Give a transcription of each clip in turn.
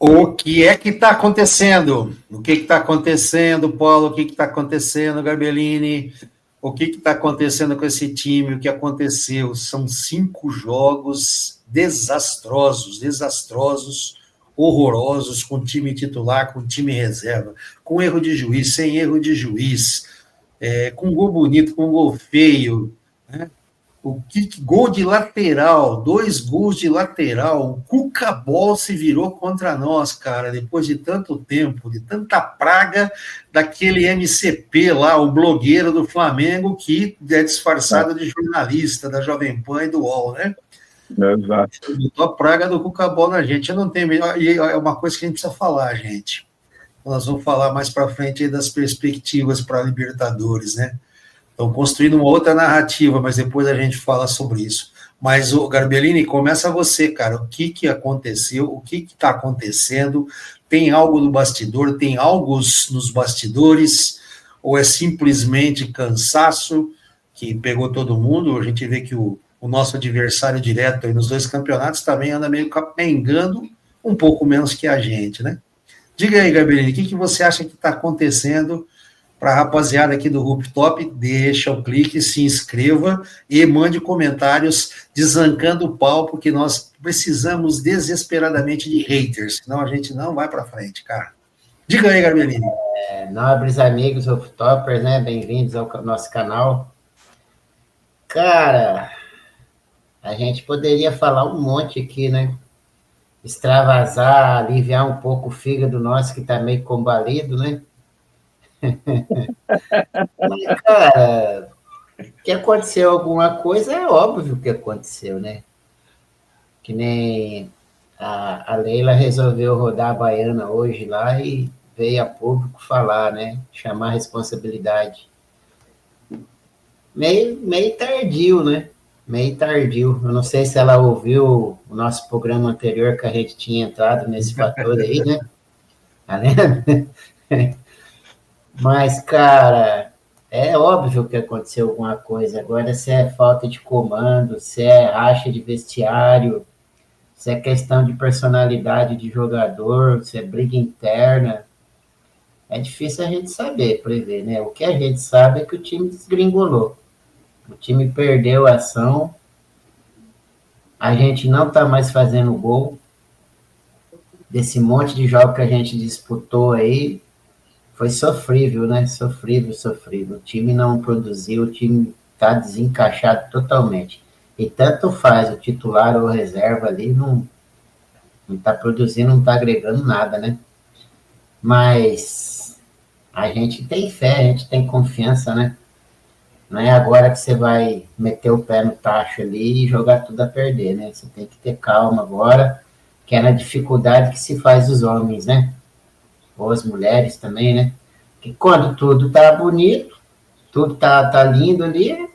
O que é que está acontecendo? O que está acontecendo, Paulo? O que está acontecendo, Garbellini? O que está acontecendo com esse time? O que aconteceu? São 5 jogos desastrosos, horrorosos, com time titular, com time reserva, com erro de juiz, sem erro de juiz, com gol bonito, com gol feio, né? Gol de lateral, 2 gols de lateral, o Cucabol se virou contra nós, cara, depois de tanto tempo, de tanta praga daquele MCP lá, o blogueiro do Flamengo, que é disfarçado de jornalista da Jovem Pan e do UOL, né? Exato. Botou a praga do Cucabol na gente, eu não tenho melhor, e é uma coisa que a gente precisa falar, gente. Nós vamos falar mais para frente das perspectivas para a Libertadores, né? Estão construindo uma outra narrativa, mas depois a gente fala sobre isso. Mas, o Garbellini, começa você, cara. O que aconteceu? O que está acontecendo? Tem algo no bastidor? Tem algo nos bastidores? Ou é simplesmente cansaço que pegou todo mundo? A gente vê que o nosso adversário direto aí nos 2 campeonatos também anda meio capengando um pouco menos que a gente, né? Diga aí, Garbellini, o que você acha que está acontecendo? Para a rapaziada aqui do Rooftop, deixa o clique, se inscreva e mande comentários desancando o pau, porque nós precisamos desesperadamente de haters, senão a gente não vai para frente, cara. Diga aí, Garbellini. Nobres amigos Rooftopers, né? Bem-vindos ao nosso canal. Cara, a gente poderia falar um monte aqui, né? Extravasar, aliviar um pouco o fígado nosso que está meio combalido, né? Mas, cara, que aconteceu alguma coisa, é óbvio que aconteceu, né? Que nem a Leila resolveu rodar a baiana hoje lá e veio a público falar, né? Chamar a responsabilidade. Meio tardio, né? Meio tardio. Eu não sei se ela ouviu o nosso programa anterior que a gente tinha entrado nesse fator aí, né? Tá vendo? Mas, cara, é óbvio que aconteceu alguma coisa. Agora, se é falta de comando, se é racha de vestiário, se é questão de personalidade de jogador, se é briga interna, é difícil a gente saber, prever, né? O que a gente sabe é que o time desgringolou. O time perdeu a ação, a gente não está mais fazendo gol. Desse monte de jogos que a gente disputou aí, foi sofrível, né? Sofrível. O time não produziu, o time está desencaixado totalmente. E tanto faz o titular ou reserva ali, não está produzindo, não está agregando nada, né? Mas a gente tem fé, a gente tem confiança, né? Não é agora que você vai meter o pé no tacho ali e jogar tudo a perder, né? Você tem que ter calma agora, que é na dificuldade que se faz os homens, né? Ou as mulheres também, né? Que quando tudo tá bonito, tudo tá lindo ali,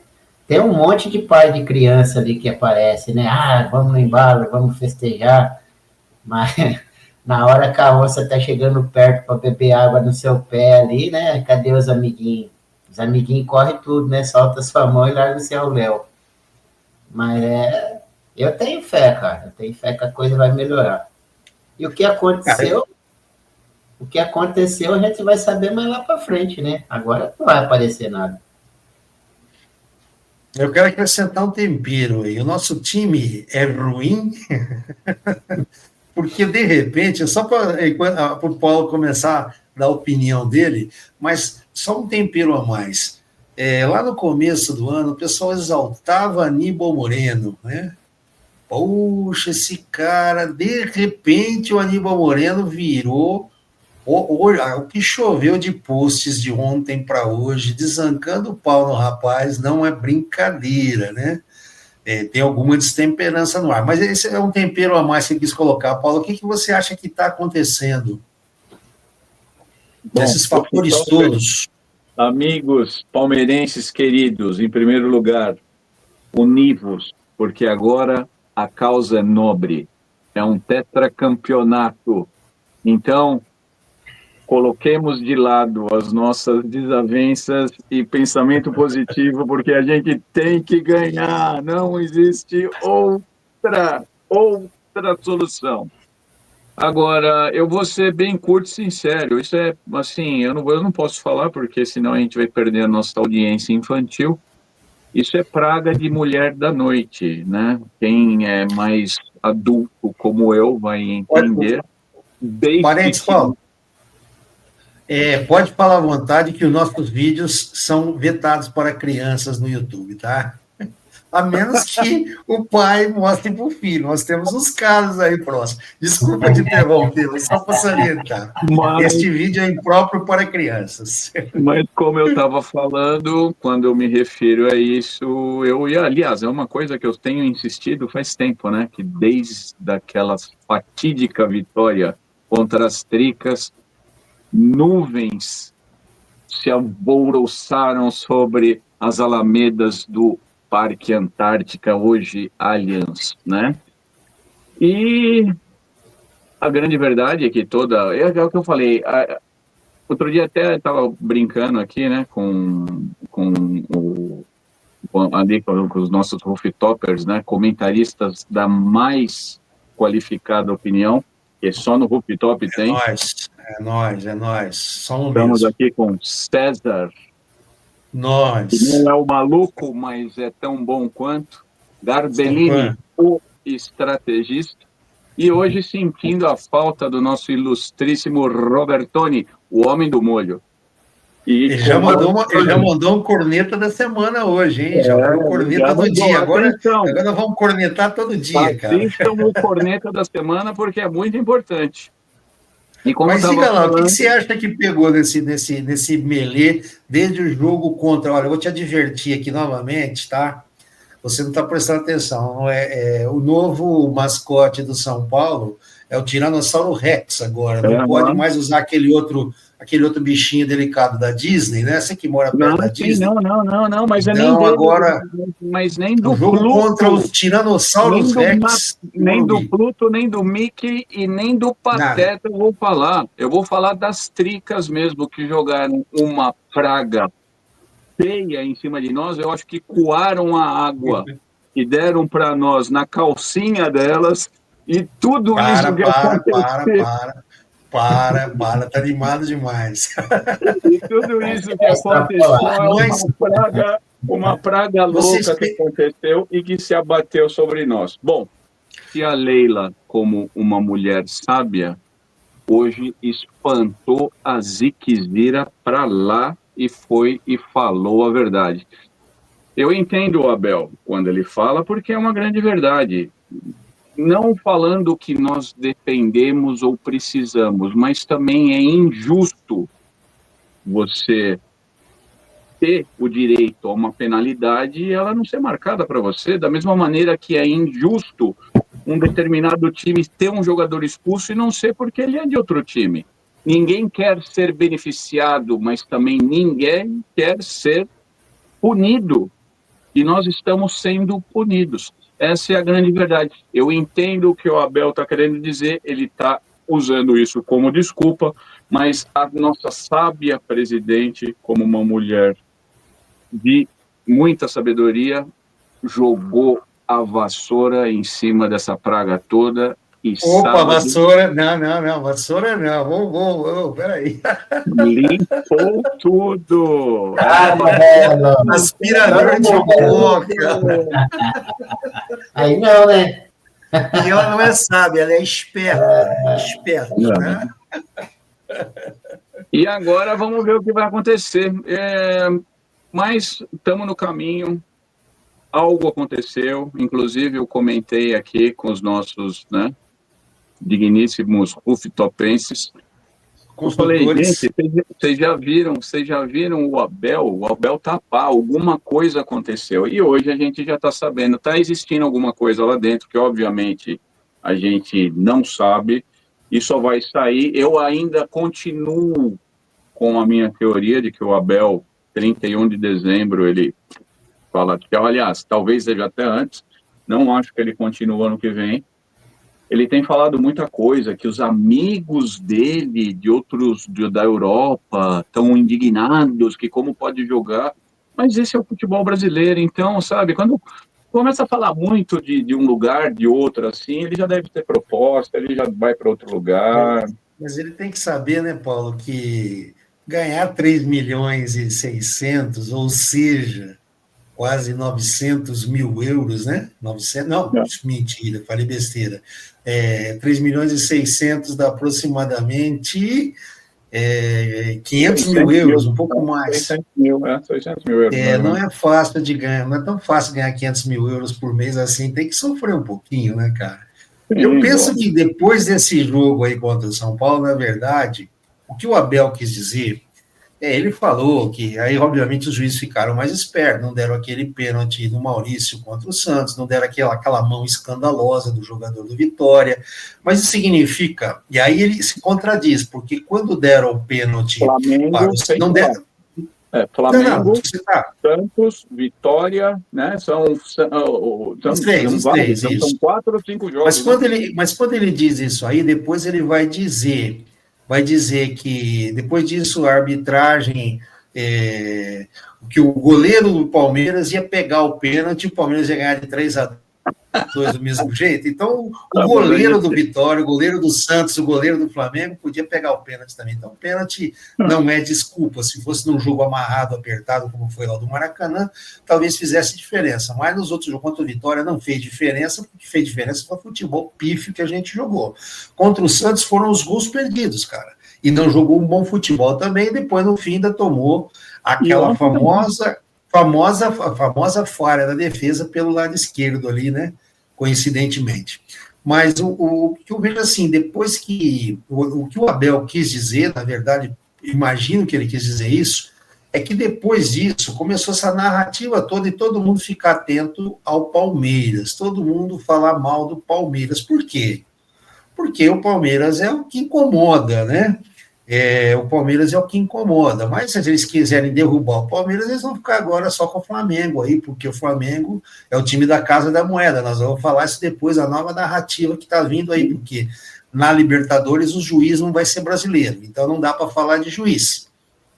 tem um monte de pai de criança ali que aparece, né? Ah, vamos no embalo, vamos festejar, mas na hora que a onça tá chegando perto para beber água no seu pé ali, né? Cadê os amiguinhos? Os amiguinhos correm tudo, né? Solta sua mão e larga o seu léu. Mas eu tenho fé, cara. Eu tenho fé que a coisa vai melhorar. E o que aconteceu? O que aconteceu a gente vai saber mais lá para frente, né? Agora não vai aparecer nada. Eu quero acrescentar um tempero aí. O nosso time é ruim, porque de repente, só para o Paulo começar a dar a opinião dele, mas só um tempero a mais. Lá no começo do ano, o pessoal exaltava Aníbal Moreno, né? Poxa, esse cara, de repente o Aníbal Moreno virou o que choveu de posts de ontem para hoje, desancando o pau no rapaz, não é brincadeira, né? Tem alguma destemperança no ar. Mas esse é um tempero a mais que eu quis colocar. Paulo, o que você acha que está acontecendo? Esses fatores todos. Amigos palmeirenses queridos, em primeiro lugar, univos, porque agora a causa é nobre. É um tetracampeonato. Então, coloquemos de lado as nossas desavenças e pensamento positivo, porque a gente tem que ganhar. Não existe outra solução. Agora, eu vou ser bem curto e sincero. Isso é, assim, eu não posso falar, porque senão a gente vai perder a nossa audiência infantil. Isso é praga de mulher da noite, né? Quem é mais adulto como eu vai entender. Desde Parentes, que... Paulo, pode falar à vontade que os nossos vídeos são vetados para crianças no YouTube, tá? A menos que o pai mostre para o filho. Nós temos uns casos aí próximos. Desculpa te interromper, mas só para salientar. Este vídeo é impróprio para crianças. Mas como eu estava falando, quando eu me refiro a isso, aliás, é uma coisa que eu tenho insistido faz tempo, né? Que desde aquela fatídica vitória contra as Tricas, nuvens se alvoroçaram sobre as alamedas do Parque Antártica, hoje Allianz, né? E a grande verdade é que é o que eu falei, outro dia até estava brincando aqui, né, ali com os nossos rooftopers, né, comentaristas da mais qualificada opinião, que só no rooftop tem. É nós. Somos Estamos mesmo. aqui com César. Nós. Que não é o maluco, mas é tão bom quanto. Garbellini, o estrategista. E hoje sentindo a falta do nosso ilustríssimo Robertoni, o homem do molho. Ele já mandou um corneta da semana hoje, hein? Já foi o corneta do dia. Agora nós vamos cornetar todo dia, cara. Assistam o corneta da semana, porque é muito importante. Mas diga lá, o que você acha que pegou nesse melê desde o jogo contra... Olha, eu vou te advertir aqui novamente, tá? Você não está prestando atenção. O novo mascote do São Paulo é o Tiranossauro Rex agora. Não pode mais usar aquele outro bichinho delicado da Disney, né? Você que mora perto da Disney. Não, mas é nem dele, agora, mas nem do jogo Pluto, contra os Tiranossauros Rex. Nem do Pluto, nem do Mickey e nem do Pateta eu vou falar. Eu vou falar das Tricas mesmo, que jogaram uma praga feia em cima de nós. Eu acho que coaram a água e deram para nós na calcinha delas, e tudo isso que aconteceu... tá animado demais. E tudo isso que aconteceu é uma praga louca que aconteceu e que se abateu sobre nós. Bom, se a Leila, como uma mulher sábia, hoje espantou a Ziquezira para lá e foi e falou a verdade. Eu entendo o Abel quando ele fala, porque é uma grande verdade. Não falando que nós dependemos ou precisamos, mas também é injusto você ter o direito a uma penalidade e ela não ser marcada para você, da mesma maneira que é injusto um determinado time ter um jogador expulso e não ser porque ele é de outro time. Ninguém quer ser beneficiado, mas também ninguém quer ser punido. E nós estamos sendo punidos. Essa é a grande verdade. Eu entendo o que o Abel está querendo dizer, ele está usando isso como desculpa, mas a nossa sábia presidente, como uma mulher de muita sabedoria, jogou a vassoura em cima dessa praga toda. Opa, vassoura, não, vassoura não, peraí. Limpou tudo. Aspirador de boca. Aí não, né? E ela não é sábia, ela é esperta, né? E agora vamos ver o que vai acontecer. Mas estamos no caminho, algo aconteceu, inclusive eu comentei aqui com os nossos, né, digníssimos rooftopenses. Eu falei, gente, vocês já viram o Abel tapar, alguma coisa aconteceu. E hoje a gente já está sabendo, está existindo alguma coisa lá dentro, que obviamente a gente não sabe, e só vai sair. Eu ainda continuo com a minha teoria de que o Abel, 31 de dezembro, ele fala que, aliás, talvez seja até antes, não acho que ele continua ano que vem. Ele tem falado muita coisa, que os amigos dele, da Europa, estão indignados, que como pode jogar, mas esse é o futebol brasileiro, então, sabe, quando começa a falar muito de um lugar, de outro, assim, ele já deve ter proposta, ele já vai para outro lugar. Mas ele tem que saber, né, Paulo, que ganhar 3 milhões e 600, ou seja, quase 900 mil euros, né? 900, não, É. mentira, falei besteira. 3 milhões e 600 dá aproximadamente 500 mil euros, um pouco mais. 600 mil euros. Não é fácil de ganhar, não é tão fácil ganhar 500 mil euros por mês assim, tem que sofrer um pouquinho, né, cara? Eu penso que depois desse jogo aí contra o São Paulo, na verdade, o que o Abel quis dizer, ele falou que aí, obviamente, os juízes ficaram mais espertos, não deram aquele pênalti do Maurício contra o Santos, não deram aquela mão escandalosa do jogador do Vitória, mas isso significa, e aí ele se contradiz, porque quando deram o pênalti Flamengo, para o não deram. Flamengo, Santos, Vitória, né? São três, são 4 ou 5 jogos. Mas quando ele diz isso aí, depois ele vai dizer que depois disso a arbitragem, que o goleiro do Palmeiras ia pegar o pênalti, o Palmeiras ia ganhar de 3-2 do mesmo jeito. Então, o goleiro do Vitória, o goleiro do Santos, o goleiro do Flamengo podia pegar o pênalti também. Então, o pênalti não é desculpa. Se fosse num jogo amarrado, apertado, como foi lá do Maracanã, talvez fizesse diferença. Mas nos outros jogos contra o Vitória não fez diferença, porque fez diferença foi o futebol pífio que a gente jogou. Contra o Santos foram os gols perdidos, cara. E não jogou um bom futebol também, e depois, no fim, ainda tomou aquela famosa falha da defesa pelo lado esquerdo ali, né? Coincidentemente. Mas o que eu vejo assim, depois que o que o Abel quis dizer, na verdade, imagino que ele quis dizer isso, é que depois disso começou essa narrativa toda e todo mundo ficar atento ao Palmeiras, todo mundo falar mal do Palmeiras. Por quê? Porque o Palmeiras é o que incomoda, né? O Palmeiras é o que incomoda, mas se eles quiserem derrubar o Palmeiras, eles vão ficar agora só com o Flamengo aí, porque o Flamengo é o time da Casa da Moeda. Nós vamos falar isso depois, a nova narrativa que está vindo aí, porque na Libertadores o juiz não vai ser brasileiro, então não dá para falar de juiz.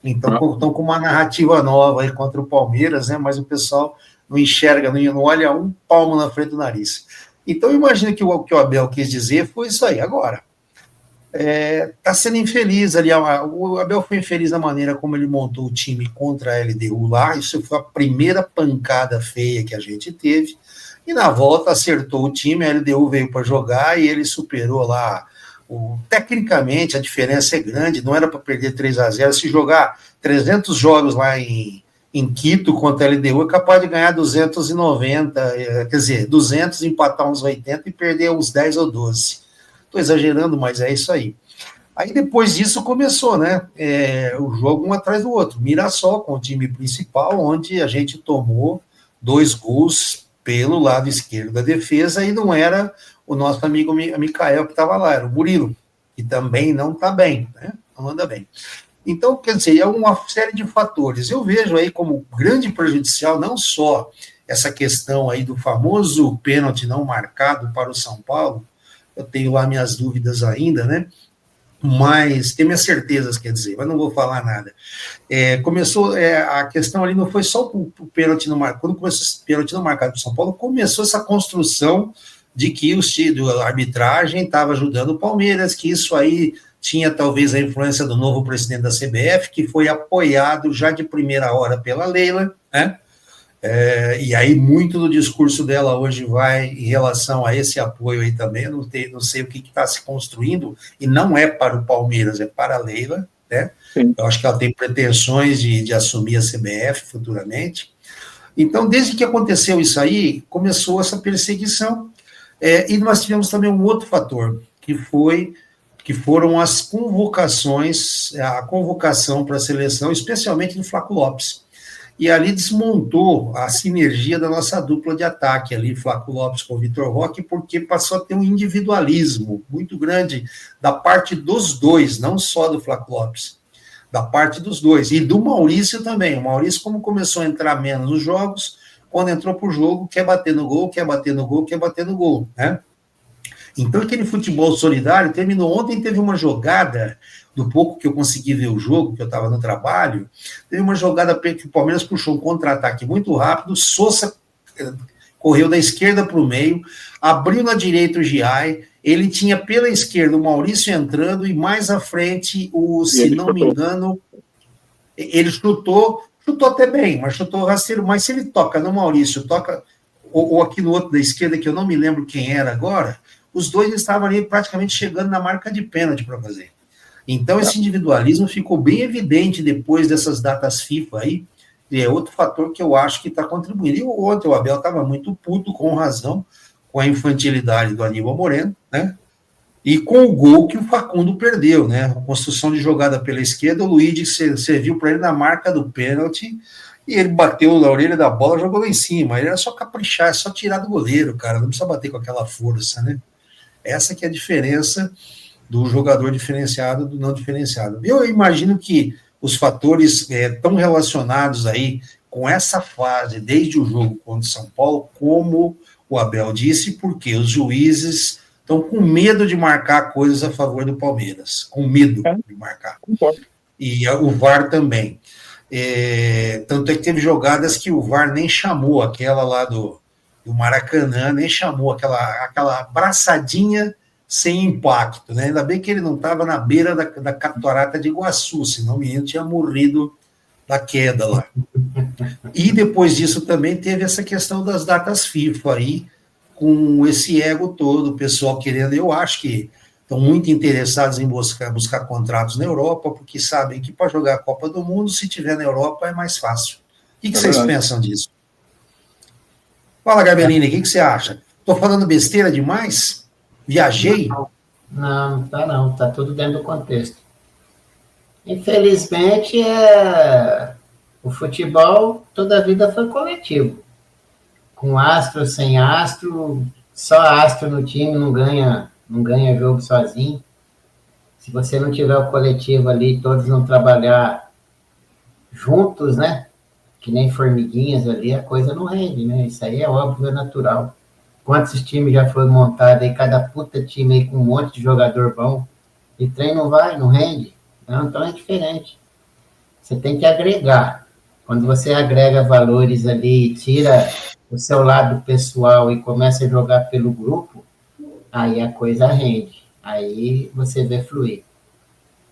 Então estão com uma narrativa nova aí contra o Palmeiras, né? Mas o pessoal não enxerga, não olha um palmo na frente do nariz. Então imagina que o Abel quis dizer foi isso aí agora. Está sendo infeliz ali, o Abel foi infeliz na maneira como ele montou o time contra a LDU lá, isso foi a primeira pancada feia que a gente teve, e na volta acertou o time, a LDU veio para jogar e ele superou lá, tecnicamente a diferença é grande, não era para perder 3-0, se jogar 300 jogos lá em Quito contra a LDU é capaz de ganhar 290, quer dizer, 200, empatar uns 80 e perder uns 10 ou 12. Estou exagerando, mas é isso aí. Aí depois disso começou, né? O jogo um atrás do outro. Mirassol com o time principal, onde a gente tomou 2 gols pelo lado esquerdo da defesa, e não era o nosso amigo Micael que estava lá, era o Murilo, que também não está bem, né? Não anda bem. Então, quer dizer, é uma série de fatores. Eu vejo aí como grande prejudicial não só essa questão aí do famoso pênalti não marcado para o São Paulo, eu tenho lá minhas dúvidas ainda, né? Mas tenho minhas certezas, quer dizer, mas não vou falar nada. Começou, a questão ali não foi só o pênalti não marcado, quando começou esse pênalti não marcado para o São Paulo, começou essa construção de que a arbitragem estava ajudando o Palmeiras, que isso aí tinha talvez a influência do novo presidente da CBF, que foi apoiado já de primeira hora pela Leila, né? E aí muito do discurso dela hoje vai em relação a esse apoio aí também, eu não sei o que está se construindo, e não é para o Palmeiras, é para a Leila, né? Eu acho que ela tem pretensões de assumir a CBF futuramente. Então, desde que aconteceu isso aí, começou essa perseguição, e nós tivemos também um outro fator, que foram as convocações, a convocação para a seleção, especialmente do Flaco Lopes. E ali desmontou a sinergia da nossa dupla de ataque ali, Flaco Lopes com o Vitor Roque, porque passou a ter um individualismo muito grande da parte dos dois, não só do Flaco Lopes, da parte dos dois, e do Maurício também. O Maurício, como começou a entrar menos nos jogos, quando entrou para o jogo, quer bater no gol, né? Então, aquele futebol solidário terminou ontem, teve uma jogada, do pouco que eu consegui ver o jogo, que eu estava no trabalho, teve uma jogada que o Palmeiras puxou um contra-ataque muito rápido, Sousa correu da esquerda para o meio, abriu na direita o Giai, ele tinha pela esquerda o Maurício entrando e mais à frente, se não me engano, ele chutou até bem, mas chutou rasteiro, mas se ele toca no Maurício, ou aqui no outro da esquerda, que eu não me lembro quem era agora, os dois estavam ali praticamente chegando na marca de pênalti para fazer. Então, esse individualismo ficou bem evidente depois dessas datas FIFA aí, e é outro fator que eu acho que está contribuindo. E ontem o Abel estava muito puto, com razão, com a infantilidade do Aníbal Moreno, né? E com o gol que o Facundo perdeu, né? A construção de jogada pela esquerda, o Luigi serviu para ele na marca do pênalti, e ele bateu na orelha da bola, jogou lá em cima. Ele era só caprichar, é só tirar do goleiro, cara, não precisa bater com aquela força, né? Essa que é a diferença do jogador diferenciado do não diferenciado. Eu imagino que os fatores estão relacionados aí com essa fase, desde o jogo contra o São Paulo, como o Abel disse, porque os juízes estão com medo de marcar coisas a favor do Palmeiras, com medo de marcar. E o VAR também. Tanto é que teve jogadas que o VAR nem chamou, aquela lá do Maracanã, nem chamou, aquela abraçadinha sem impacto, né? Ainda bem que ele não estava na beira da catarata de Iguaçu, senão o menino tinha morrido da queda lá. E depois disso também teve essa questão das datas FIFA aí, com esse ego todo, o pessoal querendo, eu acho que estão muito interessados em buscar contratos na Europa, porque sabem que para jogar a Copa do Mundo, se tiver na Europa, é mais fácil. O que vocês pensam disso? Fala, Gabellini, o que você acha? Estou falando besteira demais? Viajei? Não, tá tudo dentro do contexto. Infelizmente, o futebol toda a vida foi coletivo. Com astro, sem astro, só astro no time não ganha jogo sozinho. Se você não tiver o coletivo ali, todos não trabalhar juntos, né? Que nem formiguinhas ali, a coisa não rende, né? Isso aí é óbvio, é natural. Quantos times já foram montados aí, cada puta time aí com um monte de jogador bom, e treino não rende. Então é diferente. Você tem que agregar. Quando você agrega valores ali, tira o seu lado pessoal e começa a jogar pelo grupo, aí a coisa rende. Aí você vê fluir.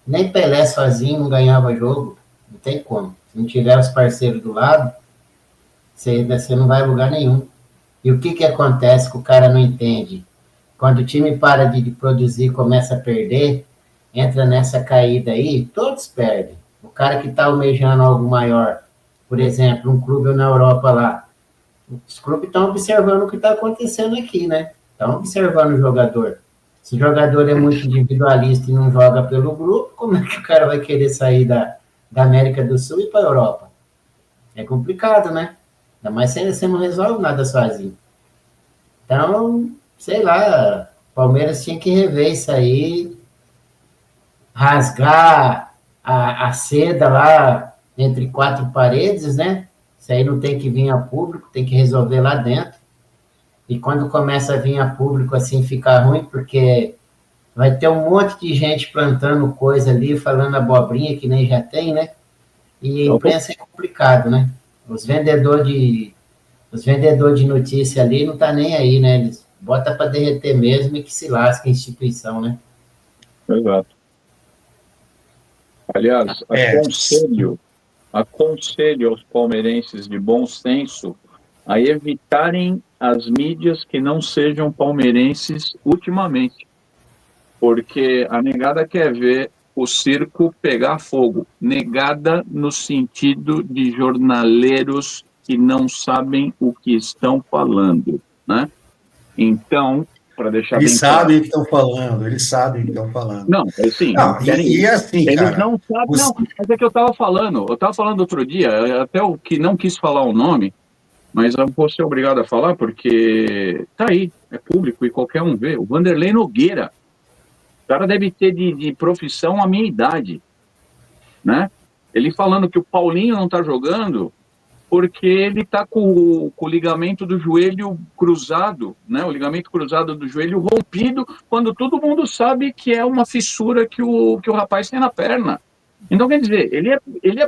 Nem Pelé sozinho não ganhava jogo, não tem como. Se não tiver os parceiros do lado, você não vai a lugar nenhum. E o que acontece que o cara não entende? Quando o time para de produzir e começa a perder, entra nessa caída aí, todos perdem. O cara que está almejando algo maior, por exemplo, um clube na Europa lá, os clubes estão observando o que está acontecendo aqui, né? Estão observando o jogador. Se o jogador é muito individualista e não joga pelo grupo, como é que o cara vai querer sair da América do Sul e para a Europa? É complicado, né? Ainda mais se você não resolve nada sozinho. Então, sei lá, o Palmeiras tinha que rever isso aí, rasgar a seda lá entre quatro paredes, né? Isso aí não tem que vir a público, tem que resolver lá dentro. E quando começa a vir a público, assim, fica ruim, porque vai ter um monte de gente plantando coisa ali, falando abobrinha, que nem já tem, né? E a imprensa é complicado, né? Os vendedores de notícia ali não tá nem aí, né? Eles botam para derreter mesmo e que se lasca a instituição, né? Exato. Aliás, aconselho aos palmeirenses de bom senso a evitarem as mídias que não sejam palmeirenses ultimamente, porque a negada quer ver o circo pegar fogo. Negada no sentido de jornaleiros que não sabem o que estão falando, né? Então, para deixar eles bem sabem claro... o que estão falando, eles sabem o que estão falando. Não, assim... E assim, eles cara... não sabem, não, mas é que eu estava falando outro dia, até o que não quis falar o nome, mas eu vou ser obrigado a falar, porque tá aí, é público e qualquer um vê. O Vanderlei Nogueira, o cara deve ter de profissão a minha idade, né? Ele falando que o Paulinho não tá jogando porque ele tá com o ligamento do joelho cruzado, né? O ligamento cruzado do joelho rompido, quando todo mundo sabe que é uma fissura que o rapaz tem na perna. Então, quer dizer, ele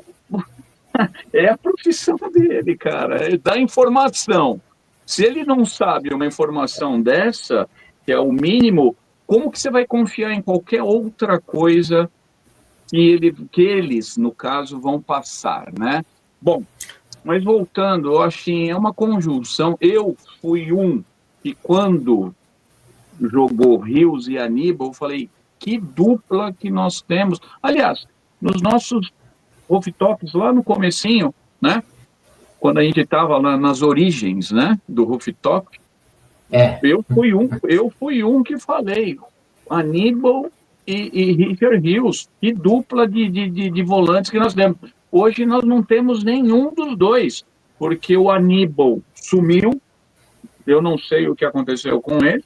é a profissão dele, cara, é dar informação. Se ele não sabe uma informação dessa, que é o mínimo, como que você vai confiar em qualquer outra coisa que eles, no caso, vão passar, né? Bom, mas voltando, eu acho que é uma conjunção. Eu fui um que, quando jogou Rios e Aníbal, eu falei, que dupla que nós temos. Aliás, nos nossos rooftop's lá no comecinho, né? Quando a gente estava nas origens, né, do rooftop, eu fui um que falei, Aníbal e Richard Rios, que dupla de volantes que nós temos. Hoje nós não temos nenhum dos dois, porque o Aníbal sumiu, eu não sei o que aconteceu com ele.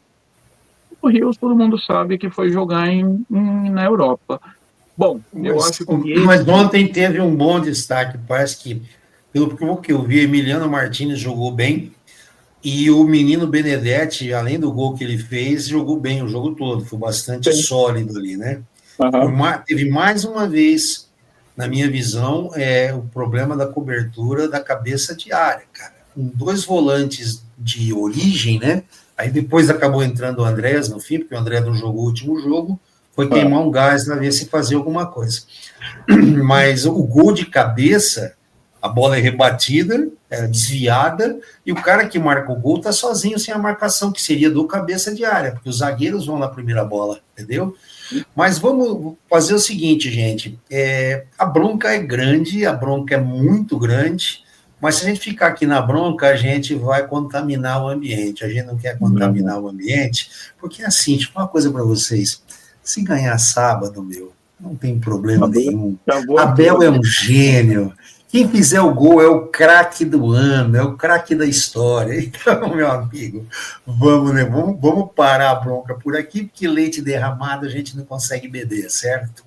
O Rios, todo mundo sabe que foi jogar na Europa. Bom, eu acho que... Mas ontem teve um bom destaque, parece que, pelo que eu vi, Emiliano Martínez jogou bem, e o menino Benedetti, além do gol que ele fez, jogou bem o jogo todo, foi bastante sólido ali, né? Teve mais uma vez, na minha visão, o problema da cobertura da cabeça de área, cara. Com 2 volantes de origem, né? Aí depois acabou entrando o Andrés no fim, porque o André não jogou o último jogo, foi queimar um gás para ver se fazia alguma coisa. Mas o gol de cabeça, a bola é rebatida, é desviada, e o cara que marca o gol está sozinho, sem a marcação, que seria do cabeça de área, porque os zagueiros vão na primeira bola, entendeu? Mas vamos fazer o seguinte, gente, a bronca é grande, a bronca é muito grande, mas se a gente ficar aqui na bronca, a gente vai contaminar o ambiente, a gente não quer contaminar o ambiente, porque assim, deixa eu falar uma coisa para vocês, se ganhar sábado, não tem problema nenhum, Abel é um gênio, quem fizer o gol é o craque do ano, é o craque da história. Então, meu amigo, vamos parar a bronca por aqui, porque leite derramado a gente não consegue beber, certo?